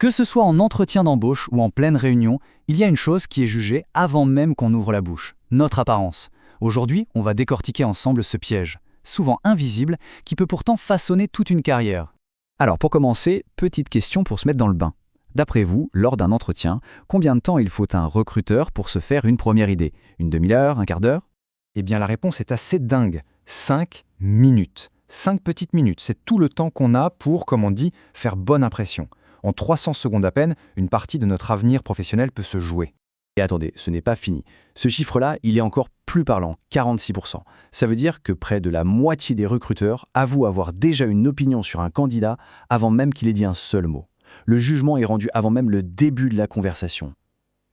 Que ce soit en entretien d'embauche ou en pleine réunion, il y a une chose qui est jugée avant même qu'on ouvre la bouche, notre apparence. Aujourd'hui, on va décortiquer ensemble ce piège, souvent invisible, qui peut pourtant façonner toute une carrière. Alors pour commencer, petite question pour se mettre dans le bain. D'après vous, lors d'un entretien, combien de temps il faut à un recruteur pour se faire une première idée? Une demi-heure, un quart d'heure? Eh bien la réponse est assez dingue. 5 minutes. 5 petites minutes, c'est tout le temps qu'on a pour, comme on dit, faire bonne impression. En 300 secondes à peine, une partie de notre avenir professionnel peut se jouer. Et attendez, ce n'est pas fini. Ce chiffre-là, il est encore plus parlant, 46%. Ça veut dire que près de la moitié des recruteurs avouent avoir déjà une opinion sur un candidat avant même qu'il ait dit un seul mot. Le jugement est rendu avant même le début de la conversation.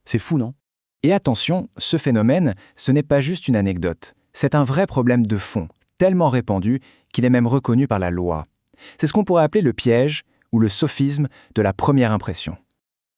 C'est fou, non? Et attention, ce phénomène, ce n'est pas juste une anecdote. C'est un vrai problème de fond, tellement répandu qu'il est même reconnu par la loi. C'est ce qu'on pourrait appeler le piège ou le sophisme de la première impression.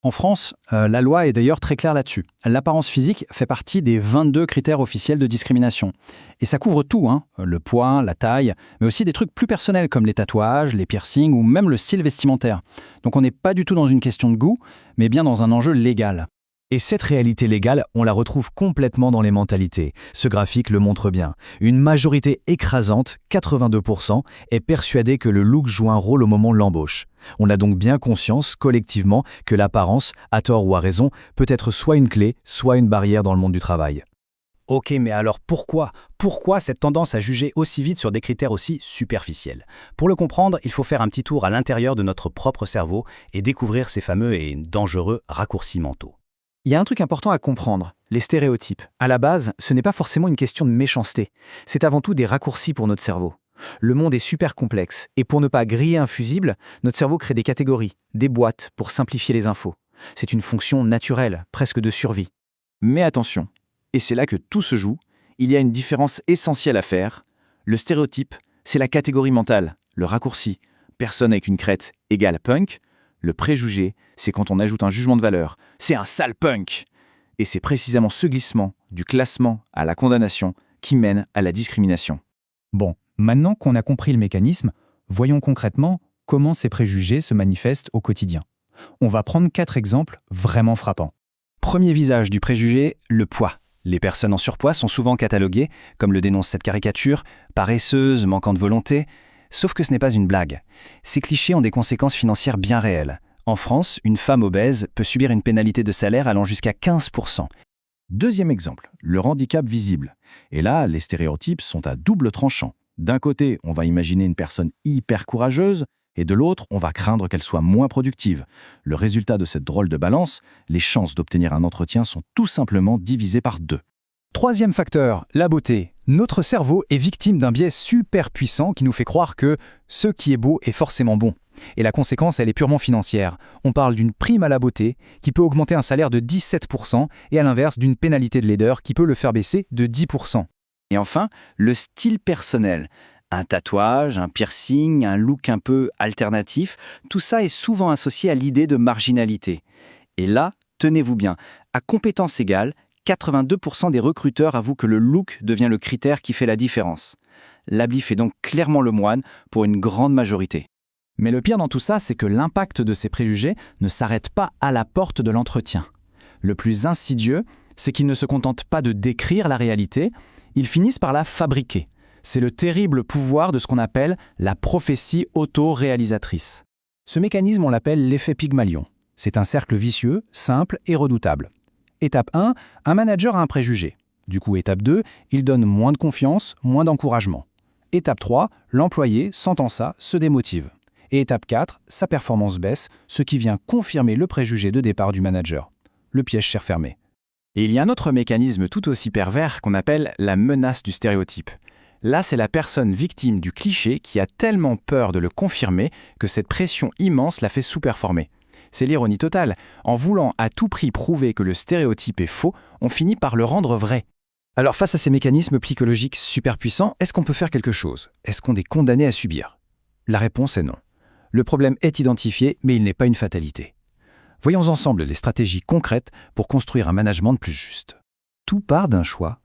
En France, la loi est d'ailleurs très claire là-dessus. L'apparence physique fait partie des 22 critères officiels de discrimination. Et ça couvre tout, le poids, la taille, mais aussi des trucs plus personnels comme les tatouages, les piercings ou même le style vestimentaire. Donc on n'est pas du tout dans une question de goût, mais bien dans un enjeu légal. Et cette réalité légale, on la retrouve complètement dans les mentalités. Ce graphique le montre bien. Une majorité écrasante, 82%, est persuadée que le look joue un rôle au moment de l'embauche. On a donc bien conscience, collectivement, que l'apparence, à tort ou à raison, peut être soit une clé, soit une barrière dans le monde du travail. Ok, mais alors pourquoi cette tendance à juger aussi vite sur des critères aussi superficiels? Pour le comprendre, il faut faire un petit tour à l'intérieur de notre propre cerveau et découvrir ces fameux et dangereux raccourcis mentaux. Il y a un truc important à comprendre, les stéréotypes. À la base, ce n'est pas forcément une question de méchanceté. C'est avant tout des raccourcis pour notre cerveau. Le monde est super complexe, et pour ne pas griller un fusible, notre cerveau crée des catégories, des boîtes pour simplifier les infos. C'est une fonction naturelle, presque de survie. Mais attention, et c'est là que tout se joue, il y a une différence essentielle à faire. Le stéréotype, c'est la catégorie mentale, le raccourci. Personne avec une crête égale punk. Le préjugé, c'est quand on ajoute un jugement de valeur. C'est un sale punk! Et c'est précisément ce glissement, du classement à la condamnation, qui mène à la discrimination. Bon, maintenant qu'on a compris le mécanisme, voyons concrètement comment ces préjugés se manifestent au quotidien. On va prendre 4 exemples vraiment frappants. Premier visage du préjugé, le poids. Les personnes en surpoids sont souvent cataloguées, comme le dénonce cette caricature, paresseuses, manquant de volonté. Sauf que ce n'est pas une blague. Ces clichés ont des conséquences financières bien réelles. En France, une femme obèse peut subir une pénalité de salaire allant jusqu'à 15%. Deuxième exemple, le handicap visible. Et là, les stéréotypes sont à double tranchant. D'un côté, on va imaginer une personne hyper courageuse, et de l'autre, on va craindre qu'elle soit moins productive. Le résultat de cette drôle de balance, les chances d'obtenir un entretien sont tout simplement divisées par 2. Troisième facteur, la beauté. Notre cerveau est victime d'un biais super puissant qui nous fait croire que ce qui est beau est forcément bon. Et la conséquence, elle est purement financière. On parle d'une prime à la beauté qui peut augmenter un salaire de 17% et à l'inverse d'une pénalité de laideur qui peut le faire baisser de 10%. Et enfin, le style personnel. Un tatouage, un piercing, un look un peu alternatif, tout ça est souvent associé à l'idée de marginalité. Et là, tenez-vous bien, à compétence égale, 82% des recruteurs avouent que le look devient le critère qui fait la différence. L'habit fait donc clairement le moine pour une grande majorité. Mais le pire dans tout ça, c'est que l'impact de ces préjugés ne s'arrête pas à la porte de l'entretien. Le plus insidieux, c'est qu'ils ne se contentent pas de décrire la réalité, ils finissent par la fabriquer. C'est le terrible pouvoir de ce qu'on appelle la prophétie auto-réalisatrice. Ce mécanisme, on l'appelle l'effet Pygmalion. C'est un cercle vicieux, simple et redoutable. Étape 1, un manager a un préjugé. Du coup, étape 2, il donne moins de confiance, moins d'encouragement. Étape 3, l'employé, sentant ça, se démotive. Et étape 4, sa performance baisse, ce qui vient confirmer le préjugé de départ du manager. Le piège s'est refermé. Et il y a un autre mécanisme tout aussi pervers qu'on appelle la menace du stéréotype. Là, c'est la personne victime du cliché qui a tellement peur de le confirmer que cette pression immense la fait sous-performer. C'est l'ironie totale. En voulant à tout prix prouver que le stéréotype est faux, on finit par le rendre vrai. Alors face à ces mécanismes psychologiques super puissants, est-ce qu'on peut faire quelque chose? Est-ce qu'on est condamné à subir? La réponse est non. Le problème est identifié, mais il n'est pas une fatalité. Voyons ensemble les stratégies concrètes pour construire un management plus juste. Tout part d'un choix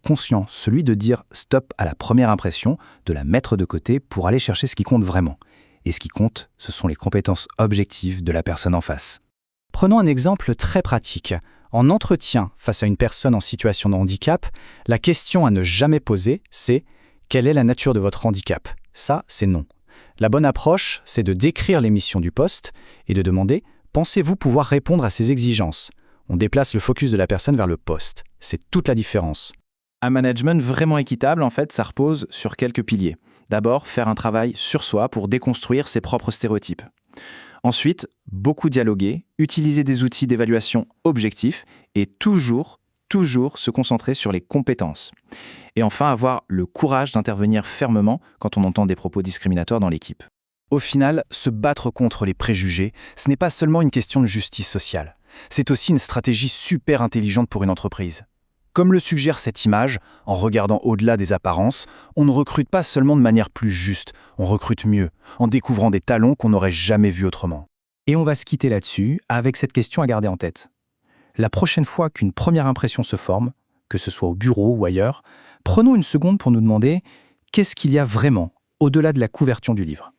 conscient, celui de dire stop à la première impression, de la mettre de côté pour aller chercher ce qui compte vraiment. Et ce qui compte, ce sont les compétences objectives de la personne en face. Prenons un exemple très pratique. En entretien face à une personne en situation de handicap, la question à ne jamais poser, c'est « Quelle est la nature de votre handicap ?» Ça, c'est non. La bonne approche, c'est de décrire les missions du poste et de demander « Pensez-vous pouvoir répondre à ces exigences ?» On déplace le focus de la personne vers le poste. C'est toute la différence. Un management vraiment équitable, en fait, ça repose sur quelques piliers. D'abord, faire un travail sur soi pour déconstruire ses propres stéréotypes. Ensuite, beaucoup dialoguer, utiliser des outils d'évaluation objectifs et toujours se concentrer sur les compétences. Et enfin, avoir le courage d'intervenir fermement quand on entend des propos discriminatoires dans l'équipe. Au final, se battre contre les préjugés, ce n'est pas seulement une question de justice sociale. C'est aussi une stratégie super intelligente pour une entreprise. Comme le suggère cette image, en regardant au-delà des apparences, on ne recrute pas seulement de manière plus juste, on recrute mieux, en découvrant des talents qu'on n'aurait jamais vus autrement. Et on va se quitter là-dessus avec cette question à garder en tête. La prochaine fois qu'une première impression se forme, que ce soit au bureau ou ailleurs, prenons une seconde pour nous demander qu'est-ce qu'il y a vraiment au-delà de la couverture du livre.